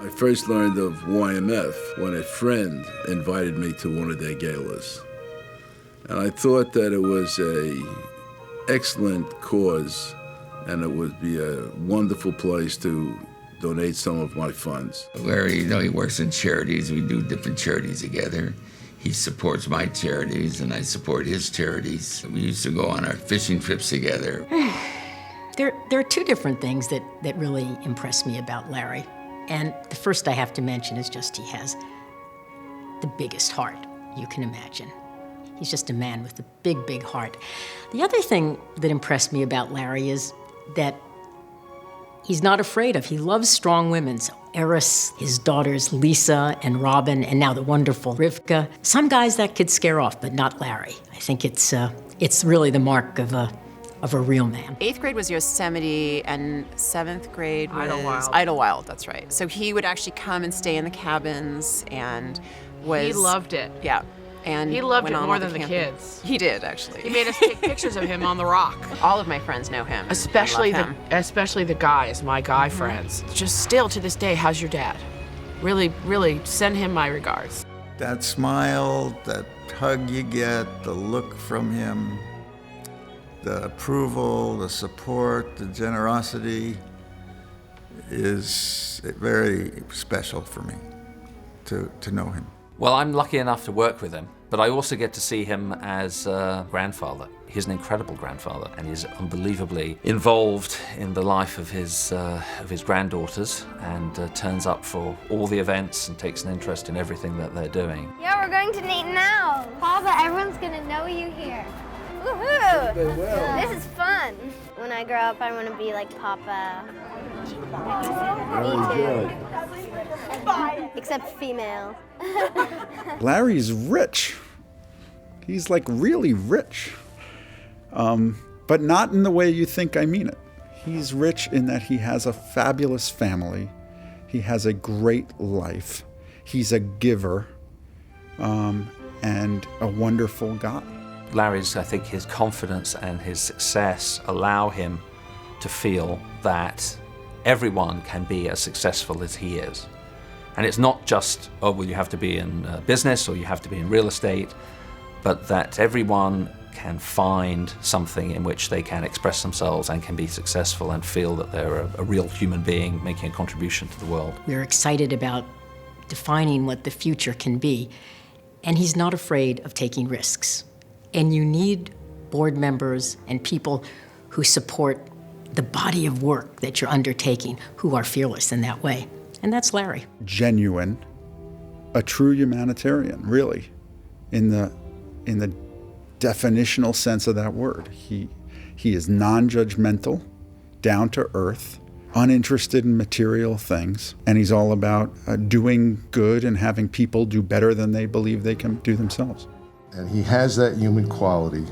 I first learned of YMF when a friend invited me to one of their galas. And I thought that it was an excellent cause, and it would be a wonderful place to donate some of my funds. Larry, he works in charities. We do different charities together. He supports my charities, and I support his charities. We used to go on our fishing trips together. There are two different things that really impress me about Larry. And the first I have to mention is just he has the biggest heart you can imagine. He's just a man with a big, big heart. The other thing that impressed me about Larry is that he's not afraid of. He loves strong women. So Eris, his daughters Lisa and Robin, and now the wonderful Rivka. Some guys that could scare off, but not Larry. I think it's really the mark of a real man. 8th grade was Yosemite, and 7th grade was Idlewild. That's right. So he would actually come and stay in the cabins, and He loved it. Yeah. And He loved it went on more all than the camping. kids. He did, actually. He made us take pictures of him on the rock. All of my friends know him. Especially and love him. especially the guys, my guy friends. Just still to this day, how's your dad? Really, really send him my regards. That smile, that hug you get, the look from him, the approval, the support, the generosity is very special for me to know him. Well, I'm lucky enough to work with him, but I also get to see him as a grandfather. He's an incredible grandfather, and he's unbelievably involved in the life of his granddaughters, and turns up for all the events and takes an interest in everything that they're doing. Yeah, we're going to Nate now. Papa, everyone's gonna know you here. Woohoo! They will. This is fun. When I grow up, I want to be like Papa. Very good. Except female. Larry's rich. He's like really rich. But not in the way you think I mean it. He's rich in that he has a fabulous family. He has a great life. He's a giver, and a wonderful guy. Larry's, I think his confidence and his success allow him to feel that everyone can be as successful as he is. And it's not just, oh, well, you have to be in business or you have to be in real estate, but that everyone can find something in which they can express themselves and can be successful and feel that they're a real human being making a contribution to the world. We're excited about defining what the future can be, and he's not afraid of taking risks. And you need board members and people who support the body of work that you're undertaking, who are fearless in that way. And that's Larry. Genuine, a true humanitarian, really, in the definitional sense of that word. He is non-judgmental, down to earth, uninterested in material things, and he's all about doing good and having people do better than they believe they can do themselves. And he has that human quality,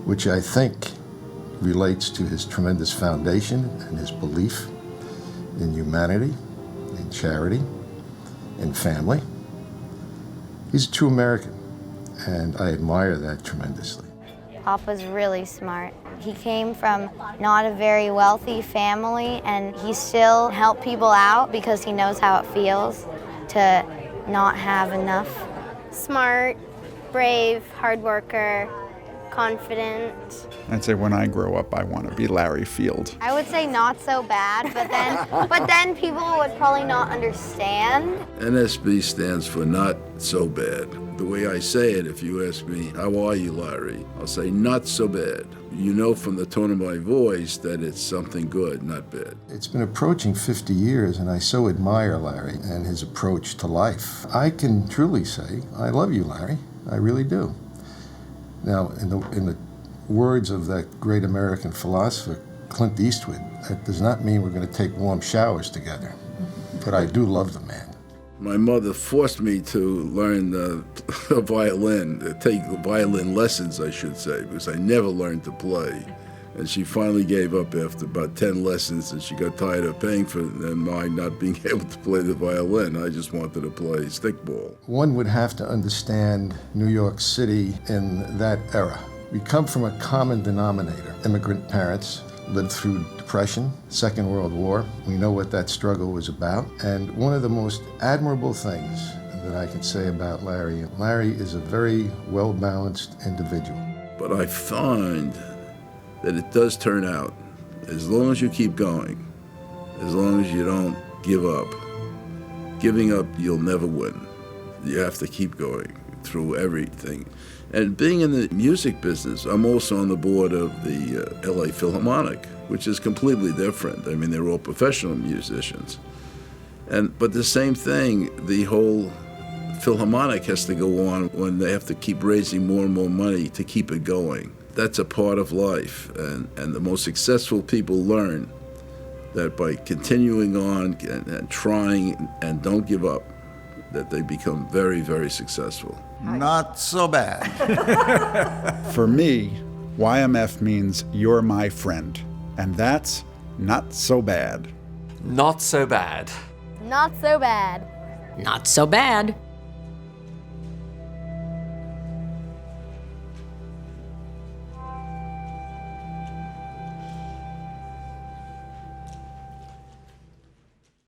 which I think relates to his tremendous foundation and his belief in humanity, in charity, in family. He's a true American, and I admire that tremendously. Papa's really smart. He came from not a very wealthy family, and he still helped people out because he knows how it feels to not have enough. Smart, brave, hard worker, confident. I'd say when I grow up, I want to be Larry Field. I would say not so bad, but then people would probably not understand. NSB stands for not so bad. The way I say it, if you ask me, how are you, Larry? I'll say, not so bad. You know from the tone of my voice that it's something good, not bad. It's been approaching 50 years, and I so admire Larry and his approach to life. I can truly say, I love you, Larry. I really do. Now, in the words of that great American philosopher, Clint Eastwood, that does not mean we're going to take warm showers together. But I do love the man. My mother forced me to learn the violin, take violin lessons, I should say, because I never learned to play. And she finally gave up after about 10 lessons, and she got tired of paying for it and mine not being able to play the violin. I just wanted to play stickball. One would have to understand New York City in that era. We come from a common denominator. Immigrant parents, lived through Depression, Second World War. We know what that struggle was about. And one of the most admirable things that I can say about Larry is a very well-balanced individual. But I find that it does turn out, as long as you keep going, as long as you don't give up. Giving up, you'll never win. You have to keep going through everything. And being in the music business, I'm also on the board of the LA Philharmonic, which is completely different. I mean, they're all professional musicians. But the same thing, the whole Philharmonic has to go on when they have to keep raising more and more money to keep it going. That's a part of life, and the most successful people learn that by continuing on and trying and don't give up, that they become very, very successful. Not so bad. For me, YMF means you're my friend, and that's not so bad. Not so bad. Not so bad. Not so bad.